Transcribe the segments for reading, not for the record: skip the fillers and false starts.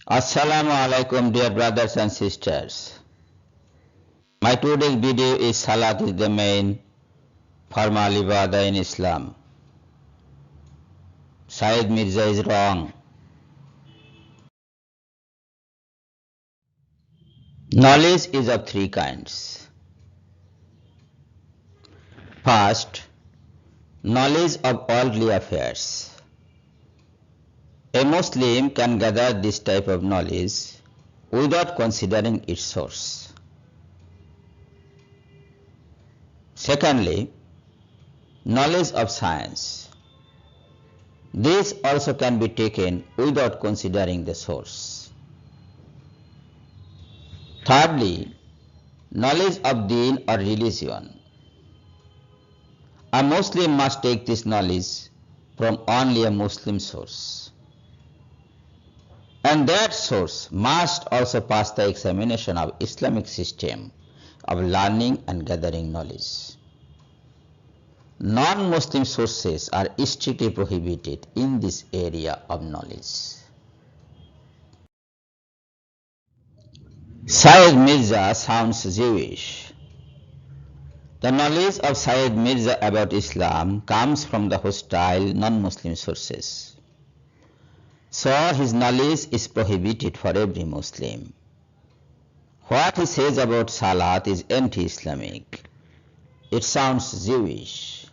Assalamu alaikum, dear brothers and sisters. My today's video is Salat is the main formal ibadah in Islam. Sayyid Mirza is wrong. Knowledge is of three kinds. First, knowledge of worldly affairs. A Muslim can gather this type of knowledge without considering its source. Secondly, knowledge of science. This also can be taken without considering the source. Thirdly, knowledge of deen or religion. A Muslim must take this knowledge from only a Muslim source. And that source must also pass the examination of Islamic system of learning and gathering knowledge. Non-Muslim sources are strictly prohibited in this area of knowledge. Sayyid Mirza sounds Jewish. The knowledge of Sayyid Mirza about Islam comes from the hostile non-Muslim sources. So his knowledge is prohibited for every Muslim. What he says about Salat is anti-Islamic. It sounds Jewish.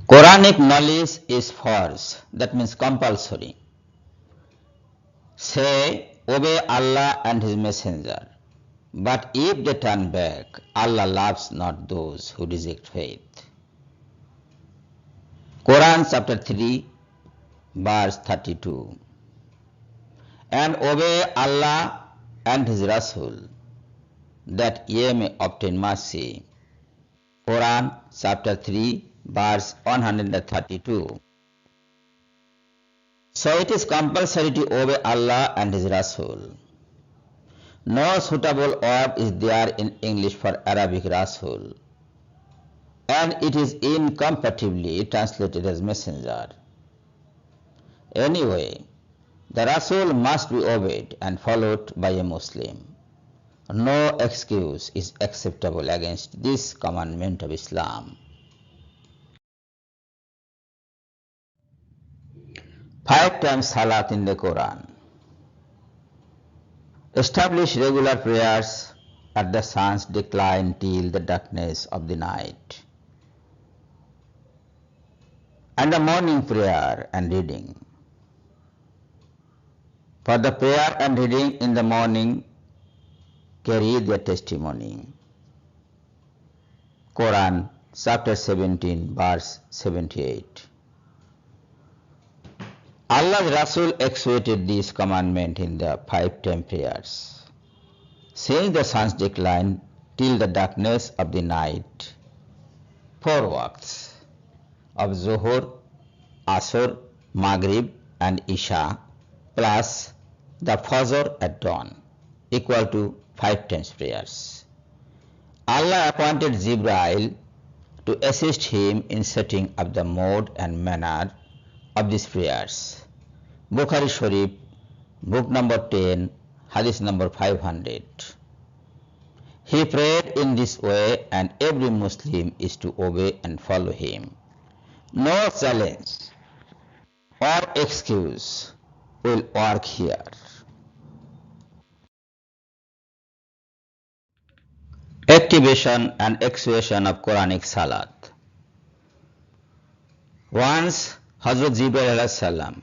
Quranic knowledge is farz, that means compulsory. Say, obey Allah and His Messenger. But if they turn back, Allah loves not those who reject faith. Quran chapter 3, verse 32. And obey Allah and His Rasul, that ye may obtain mercy. Quran chapter 3, verse 132. So it is compulsory to obey Allah and His Rasul. No suitable word is there in English for Arabic Rasul, and it is incompatibly translated as messenger. Anyway, the Rasul must be obeyed and followed by a Muslim. No excuse is acceptable against this commandment of Islam. 5 times Salat in the Quran. Establish regular prayers at the sun's decline till the darkness of the night, and the morning prayer and reading. For the prayer and reading in the morning carry their testimony. Quran chapter 17, verse 78. Allah's Rasul executed this commandment in the 5-time prayers. Since the sun's decline till the darkness of the night, 4 waqts of Zuhur, Asr, Maghrib and Isha plus the Fajr at dawn, equal to 5 times prayers. Allah appointed Jibreel to assist him in setting up the mode and manner of these prayers. Bukhari Sharif, book number 10, hadith number 500. He prayed in this way, and every Muslim is to obey and follow him. No challenge or excuse will work here. Activation and execution of Quranic Salat. Once Hazrat Jibreel,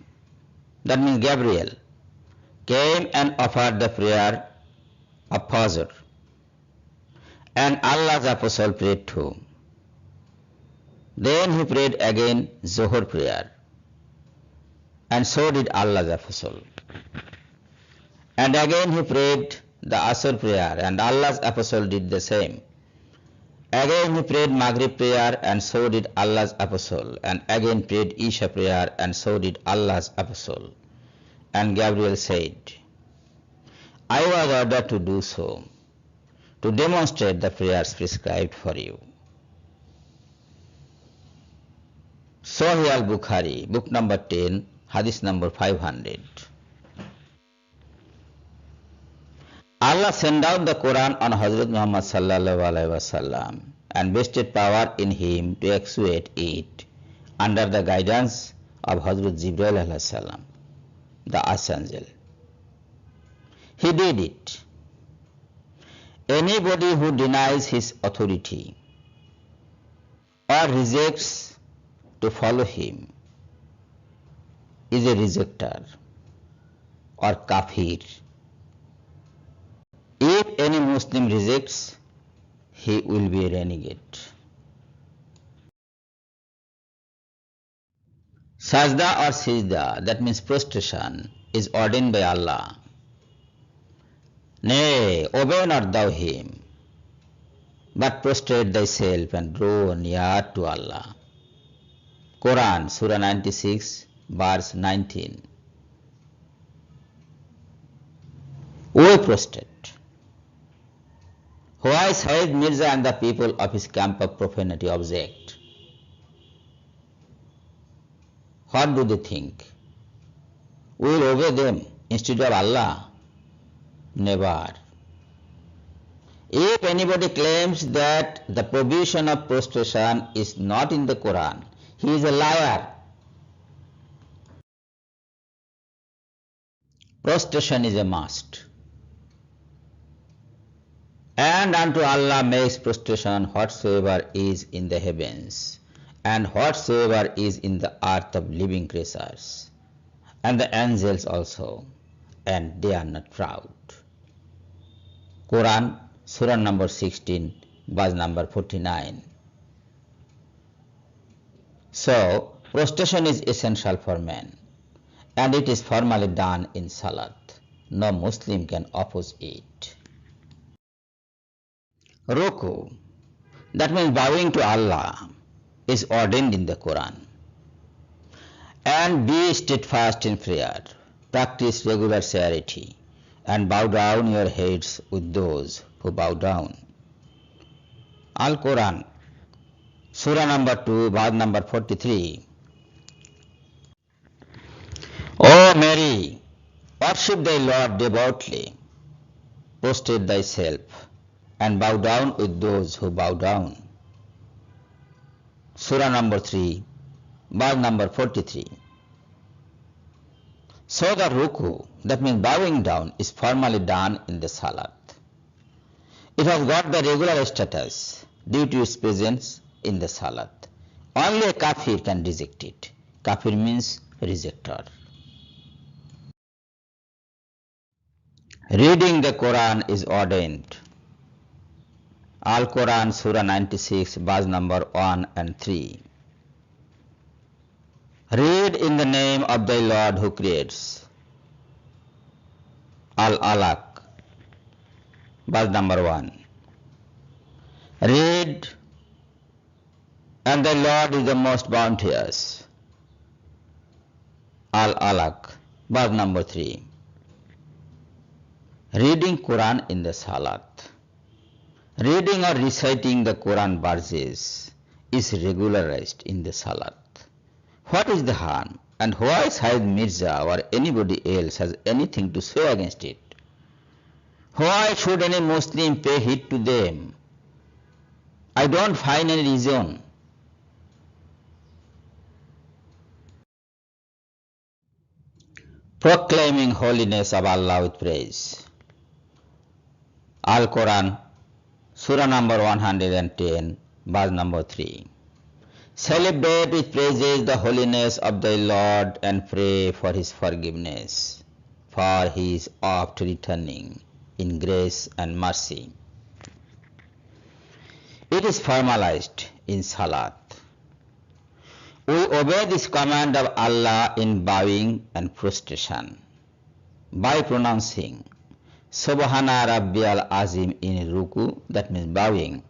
that means Gabriel, came and offered the prayer of Fajr, and Allah's Apostle prayed too. Then he prayed again Zuhur prayer, and so did Allah's Apostle. And again he prayed the Asr prayer, and Allah's Apostle did the same. Again he prayed Maghrib prayer, and so did Allah's Apostle, and again prayed Isha prayer, and so did Allah's Apostle. And Gabriel said, I was ordered to do so, to demonstrate the prayers prescribed for you. Sahih al-Bukhari, book number 10, Hadith number 500. Allah sent down the Quran on Hazrat Muhammad sallallahu alaihi wasallam and vested power in him to execute it under the guidance of Hazrat Jibril alaihi salam, the archangel. He did it. Anybody who denies his authority or rejects to follow him is a rejecter or kafir. If any Muslim rejects, he will be a renegade. Sajda or sijda, that means prostration, is ordained by Allah. Nay, obey not thou him, but prostrate thyself and draw near to Allah. Quran, Surah 96, verse 19. We prostrate. Why Sayyid Mirza and the people of his camp of profanity object? What do they think? We will obey them instead of Allah? Never. If anybody claims that the provision of prostration is not in the Quran, he is a liar. Prostration is a must. And unto Allah makes prostration whatsoever is in the heavens, and whatsoever is in the earth of living creatures, and the angels also, and they are not proud. Quran, Surah number 16, verse number 49. So, prostration is essential for man, and it is formally done in Salat. No Muslim can oppose it. Ruku, that means bowing to Allah, is ordained in the Quran. And be steadfast in prayer, practice regular charity, and bow down your heads with those who bow down. Al-Quran, Surah number 2, verse number 43. O Mary, worship thy Lord devoutly, prostrate thyself, and bow down with those who bow down. Surah number 3, verse number 43. So the ruku, that means bowing down, is formally done in the Salat. It has got the regular status due to its presence in the Salat. Only a kafir can reject it. Kafir means rejecter. Reading the Quran is ordained. Al-Quran, Surah 96, verse number 1 and 3. Read in the name of thy Lord who creates. Al-Alaq, verse number 1. Read, and the Lord is the most bounteous. Al-Alaq, verse number 3. Reading Quran in the Salat. Reading or reciting the Quran verses is regularized in the Salat. What is the harm, and why Sayyid Mirza or anybody else has anything to say against it? Why should any Muslim pay heed to them? I don't find any reason. Proclaiming holiness of Allah with praise. Al-Quran, Surah number 110, verse number 3. Celebrate with praises the holiness of thy Lord and pray for his forgiveness, for he is oft returning in grace and mercy. It is formalized in Salat. We obey this command of Allah in bowing and prostration by pronouncing Subhana Rabbiyal Azim in Ruku, that means bowing,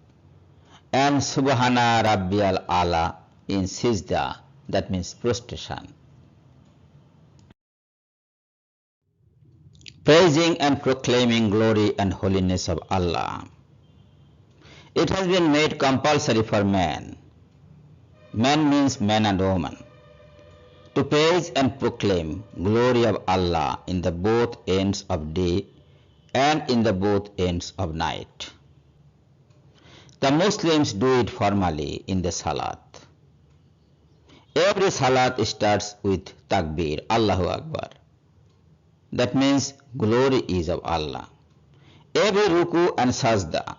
and Subhana Rabbiyal Ala in Sijda, that means prostration. Praising and proclaiming glory and holiness of Allah. It has been made compulsory for man. Man means man and woman. to praise and proclaim glory of Allah in the both ends of day and in the both ends of night. The Muslims do it formally in the Salat. Every Salat starts with Takbir, Allahu Akbar. That means glory is of Allah. Every ruku and sajda,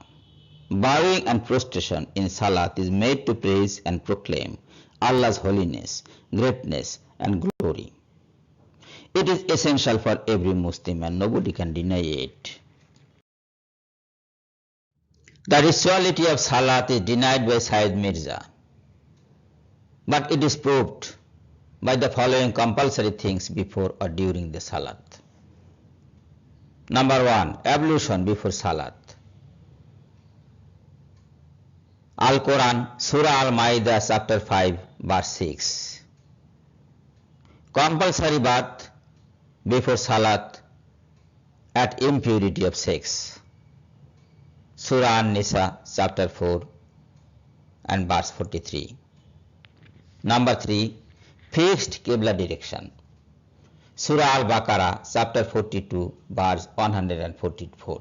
bowing and prostration in Salat is made to praise and proclaim Allah's holiness, greatness and glory. It is essential for every Muslim and nobody can deny it. The rituality of Salat is denied by Sayyid Mirza, but it is proved by the following compulsory things before or during the Salat. Number 1. Ablution before Salat. Al-Quran, Surah Al-Ma'idah, chapter 5, verse 6. Compulsory bath before Salat at impurity of sex. Surah An-Nisa, chapter 4 and verse 43. Number 3. Fixed Qibla direction. Surah Al-Baqarah, chapter 42, verse 144.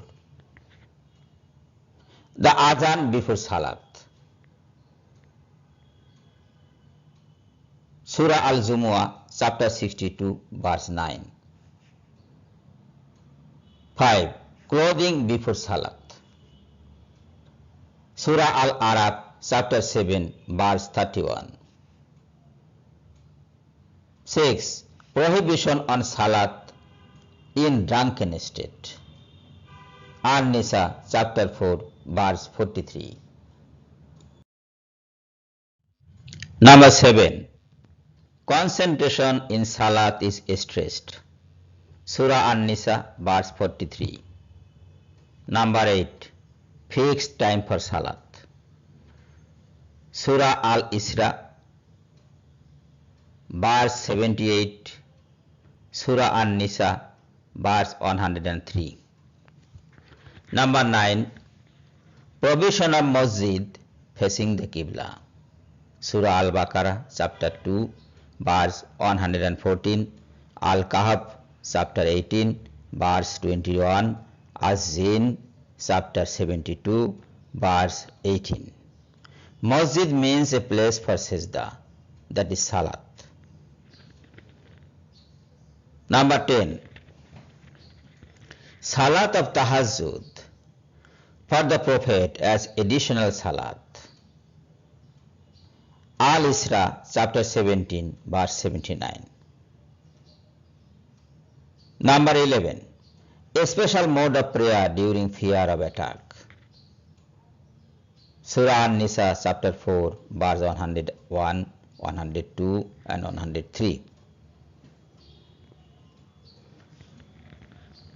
The Adhan before Salat. Surah Al-Jumu'ah, chapter 62, verse 9. 5. Clothing before Salat. Surah Al-Araf, chapter 7, verse 31. 6. Prohibition on Salat in drunken state. An-Nisa, chapter 4, verse 43. Number 7. Concentration in Salat is stressed. Surah An-Nisa, verse 43. Number 8. Fixed time for Salat. Surah Al-Isra, verse 78. Surah An-Nisa, verse 103. Number 9. Provision of Masjid facing the Qibla. Surah Al-Baqarah, chapter 2, verse 114. Al-Kahf, chapter 18, verse 21. Az-Zin, chapter 72, verse 18. Masjid means a place for sajda, that is Salat. Number 10. Salat of Tahajjud for the Prophet as additional Salat. Al-Isra, chapter 17, verse 79. Number 11. A special mode of prayer during fear of attack. Surah An-Nisa, chapter 4, verse 101, 102 and 103.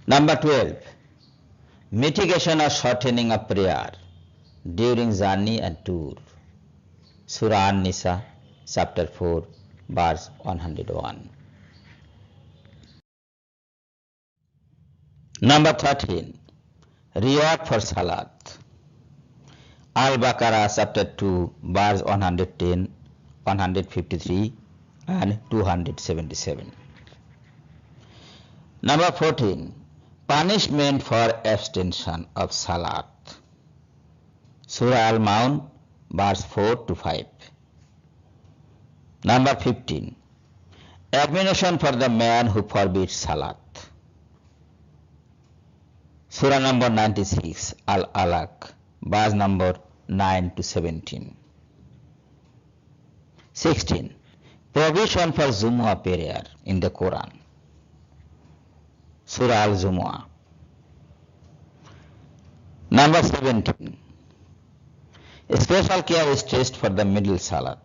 Number 12. Mitigation or shortening of prayer during journey and tour. Surah An-Nisa, chapter 4, verse 101. Number 13. Reward for Salat. Al-Baqarah, chapter 2, verse 110, 153 and 277. Number 14. Punishment for abstention of Salat. Surah Al-Maun, verse 4 to 5. Number 15. Admonition for the man who forbids Salat. Surah number 96, Al-Alaq, verse number 9 to 17. 16. Provision for Jumu'ah prayer in the Quran. Surah Al-Jumu'ah. Number 17. Special care is stressed for the middle Salat.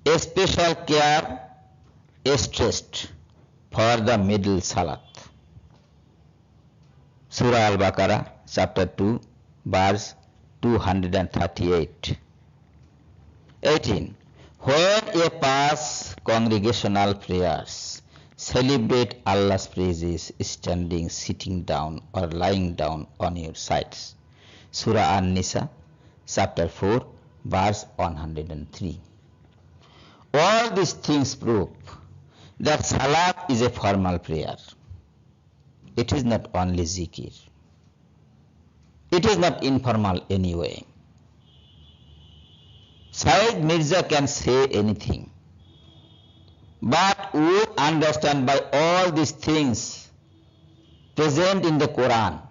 A special care is stressed for the middle Salat. Surah Al-Baqarah, chapter 2, verse 238. 18. When a pass congregational prayers, celebrate Allah's praises standing, sitting down or lying down on your sides. Surah An-Nisa, chapter 4, verse 103. All these things prove that Salat is a formal prayer. It is not only zikir. It is not informal anyway. Sayyid Mirza can say anything, but we understand by all these things present in the Quran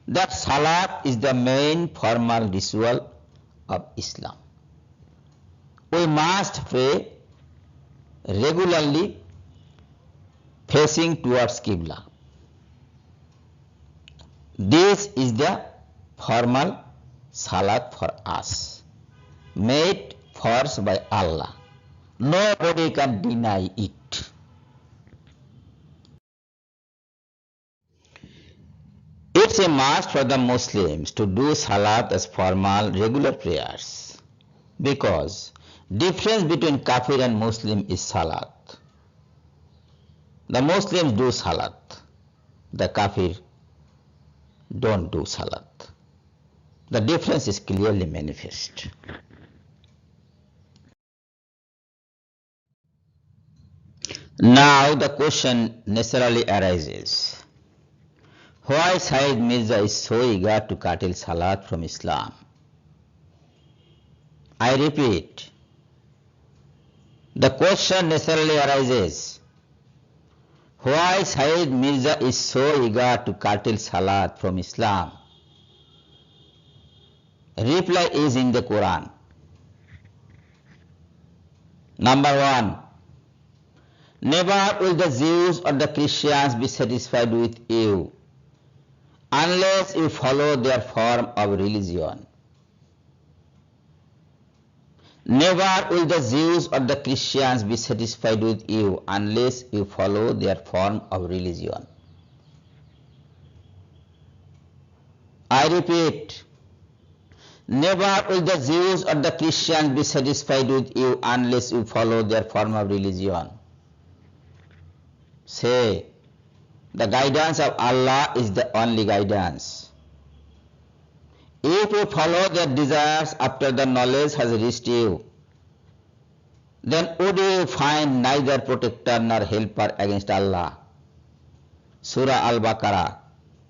that Salat is the main formal ritual of Islam. We must pray regularly facing towards Qibla. This is the formal Salat for us, made first by Allah. Nobody can deny it. It's a must for the Muslims to do Salat as formal, regular prayers, because difference between Kafir and Muslim is Salat. The Muslims do Salat, the Kafir don't do Salat. The difference is clearly manifest. Now the question naturally arises, why Sayyid Mirza is so eager to curtail Salat from Islam? I repeat, the question naturally arises, why Sayyid Mirza is so eager to curtail Salat from Islam? Reply is in the Quran. Number 1. Never will the Jews or the Christians be satisfied with you unless you follow their form of religion. Never will the Jews or the Christians be satisfied with you unless you follow their form of religion. I repeat, never will the Jews or the Christians be satisfied with you unless you follow their form of religion. Say, the guidance of Allah is the only guidance. If you follow their desires after the knowledge has reached you, then would you find neither protector nor helper against Allah? Surah Al-Baqarah,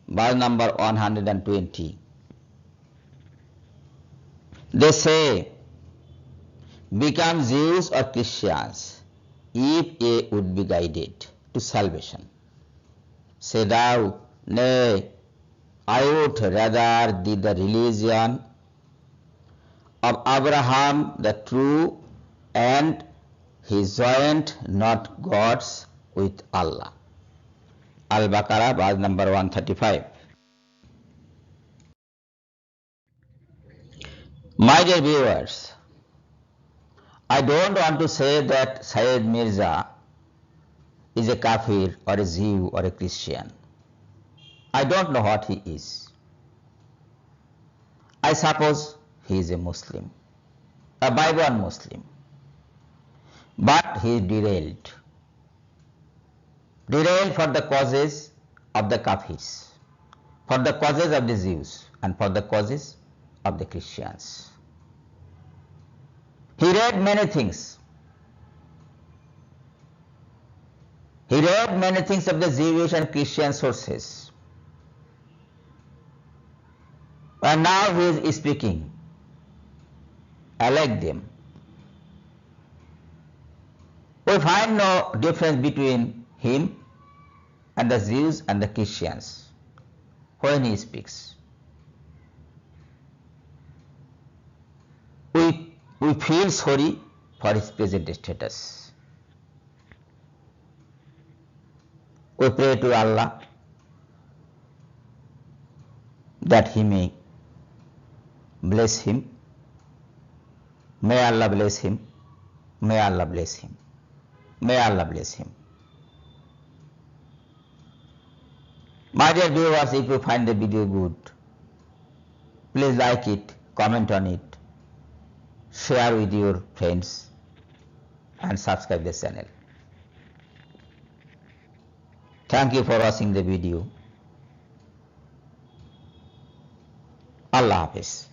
verse number 120. They say, become Jews or Christians if ye would be guided to salvation. Say thou, nay, I would rather be the religion of Abraham the true, and he joined not gods with Allah. Al-Baqarah, verse number 135. My dear viewers, I don't want to say that Sayyid Mirza is a Kafir or a Jew or a Christian. I don't know what he is. I suppose he is a Muslim, a bygone Muslim. But he is derailed. Derailed for the causes of the Kafirs, for the causes of the Jews, and for the causes of the Christians. He read many things. He read many things of the Jewish and Christian sources. And now he is speaking like them. We find no difference between him and the Jews and the Christians when he speaks. We feel sorry for his present status. We pray to Allah that He may bless him. May Allah bless him. May Allah bless him. May Allah bless him. My dear viewers, if you find the video good, please like it, comment on it, share with your friends, and subscribe the channel. Thank you for watching the video. Allah Hafiz.